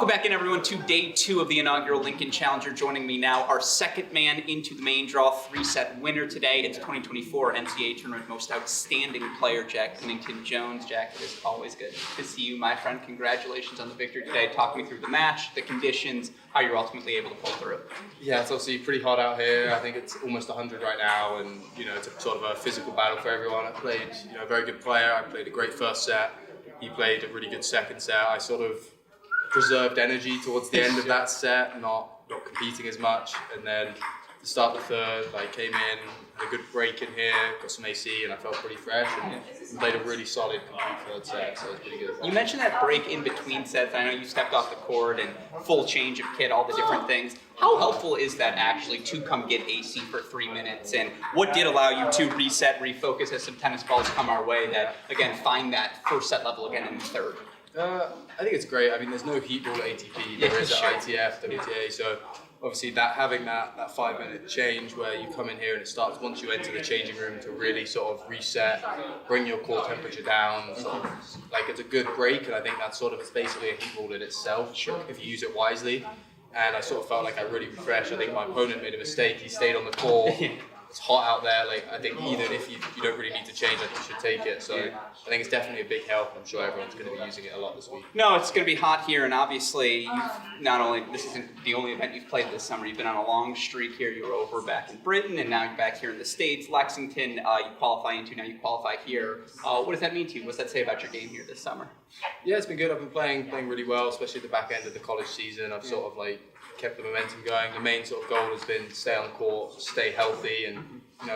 Welcome back in, everyone, to day 2 of the inaugural Lincoln Challenger. Joining me now, our second man into the main draw, 3-set winner today. It's 2024 NCAA Tournament Most Outstanding Player, Jack Pinnington Jones. Jack, it is always good to see you, my friend. Congratulations on the victory today. Talk me through the match, the conditions, how you're ultimately able to pull through. Yeah, it's obviously pretty hot out here. I think it's almost 100 right now, and it's a sort of a physical battle for everyone. I played, a very good player. I played a great first set. He played a really good second set. I sort of preserved energy towards the end of that set, not competing as much, and then to start the third, I came in, had a good break in here, got some AC, and I felt pretty fresh, and played a really solid complete third set, so it was pretty good. You mentioned that break in between sets. I know you stepped off the court and full change of kit, all the different things. How helpful is that actually to come get AC for 3 minutes, and what did allow you to reset, refocus as some tennis balls come our way that, again, find that first set level again in the third? I think it's great. I mean, there's no heat ball at ATP, there is at ITF, WTA, so obviously having that 5-minute change where you come in here and it starts once you enter the changing room to really sort of reset, bring your core temperature down, sort of, it's a good break, and I think that's sort of, it's basically a heat ball in itself, if you use it wisely. And I sort of felt like I really refreshed. I think my opponent made a mistake. He stayed on the court. It's hot out there. I think even if you don't really need to change, I think you should take it. So I think it's definitely a big help. I'm sure everyone's going to be using it a lot this week. No, it's going to be hot here, and obviously this isn't the only event you've played this summer. You've been on a long streak here. You were over back in Britain, and now you're back here in the States. Lexington, you qualify into. Now you qualify here. What does that mean to you? What does that say about your game here this summer? Yeah, it's been good. I've been playing really well, especially at the back end of the college season. I've sort of kept the momentum going. The main sort of goal has been stay on court, stay healthy, and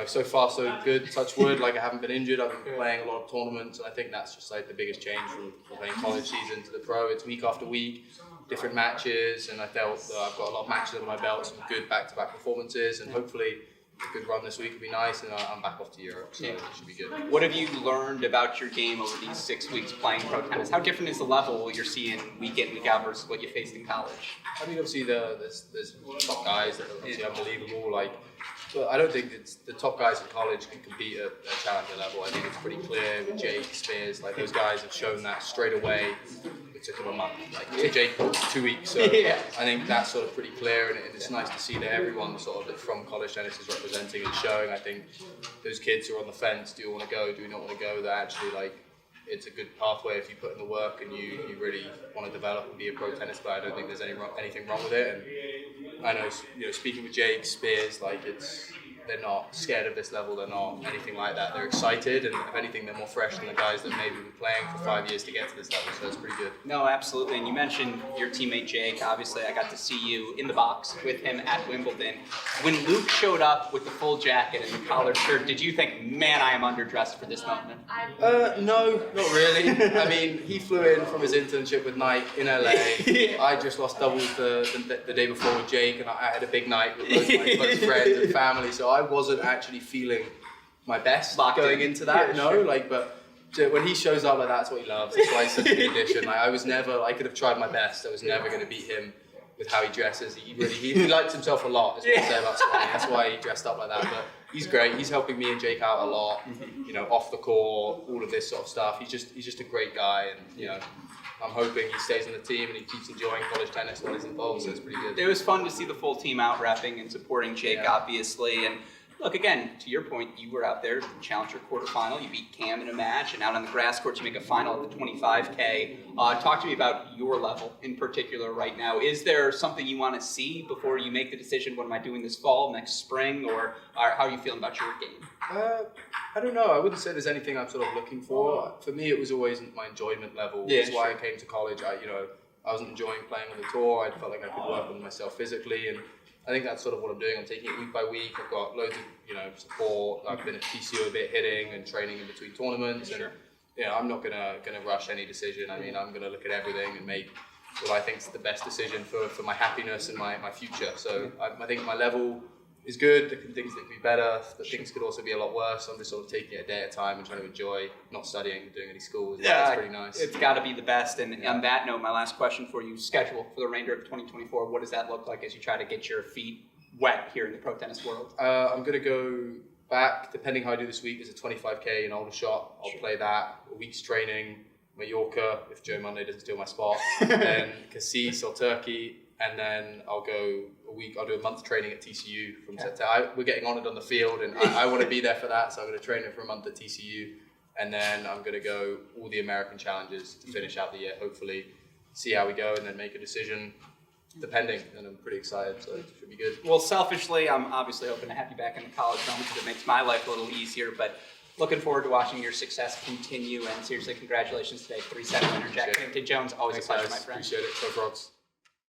so far so good. Touch wood, I haven't been injured. I've been playing a lot of tournaments, and I think that's just the biggest change from playing college season to the pro. It's week after week, different matches, and I felt that I've got a lot of matches under my belt, some good back-to-back performances, and hopefully a good run this week will be nice, and I'm back off to Europe, so it should be good. What have you learned about your game over these 6 weeks playing pro tennis? How different is the level you're seeing week in, week out versus what you faced in college? I mean, obviously there's top guys that are obviously unbelievable. But I don't think it's the top guys in college can compete at a challenger level. I think it's pretty clear with Jake, Spears, those guys have shown that straight away. It took them a month. Jake 2 weeks. So I think that's sort of pretty clear, and it's nice to see that everyone sort of from college tennis is representing and showing. I think those kids who are on the fence, do you want to go, do you not want to go, they're actually it's a good pathway if you put in the work and you really want to develop and be a pro tennis player. I don't think there's anything wrong with it. And I know, speaking with Jake, Spears, they're not scared of this level. They're not anything like that. They're excited, and if anything, they're more fresh than the guys that maybe been playing for 5 years to get to this level. So it's pretty good. No, absolutely. And you mentioned your teammate Jake. Obviously, I got to see you in the box with him at Wimbledon. When Luke showed up with the full jacket and the collared shirt, did you think, man, I am underdressed for this moment? No, not really. I mean, he flew in from his internship with Nike in LA. I just lost doubles the day before with Jake, and I had a big night with both my close friends and family. So I wasn't actually feeling my best going into that. But when he shows up that's what he loves. That's why he's such a good addition. I could have tried my best. I was never going to beat him with how he dresses. He likes himself a lot. Is what I say about Swanee. That's why he dressed up like that. But he's great. He's helping me and Jake out a lot. Off the court, all of this sort of stuff. He's just a great guy, and I'm hoping he stays on the team and he keeps enjoying college tennis while he's involved, so it's pretty good. It was fun to see the full team out repping and supporting Jake, obviously. And look, again, to your point, you were out there, the Challenger quarterfinal. You beat Cam in a match, and out on the grass court, you make a final at the 25K. Talk to me about your level in particular right now. Is there something you want to see before you make the decision, what am I doing this fall, next spring, or how are you feeling about your game? I don't know. I wouldn't say there's anything I'm sort of looking for. For me, it was always my enjoyment level. That's why I came to college. I wasn't enjoying playing on the tour. I felt like I could work on myself physically, and I think that's sort of what I'm doing. I'm taking it week by week. I've got loads of support. I've been at TCU a bit hitting and training in between tournaments, and I'm not gonna rush any decision. I mean, I'm gonna look at everything and make what I think is the best decision for my happiness and my future. So I think my level is good. There can things that could be better, but things could also be a lot worse. I'm just sort of taking it a day at a time and trying to enjoy not studying, doing any school. It's pretty nice. It's got to be the best. And on that note, my last question for you: schedule for the remainder of 2024. What does that look like as you try to get your feet wet here in the pro tennis world? I'm going to go back, depending how I do this week. There's a 25K in Aldershot. I'll play that. A week's training. Mallorca, if Joe Monday doesn't steal my spot, then Cassis or Turkey, and then I'll go a week. I'll do a month training at TCU from September. We're getting honoured on the field, and I want to be there for that, so I'm going to train it for a month at TCU, and then I'm going to go all the American challenges to finish out the year. Hopefully, see how we go, and then make a decision. Depending, and I'm pretty excited, so it should be good. Well, selfishly, I'm obviously hoping to have you back in the college realm because it makes my life a little easier, but looking forward to watching your success continue, and seriously, congratulations today. 3-7 winner, Jack Pinnington Jones. Always Thanks, a pleasure, guys. my friend. Appreciate it. Go Frogs.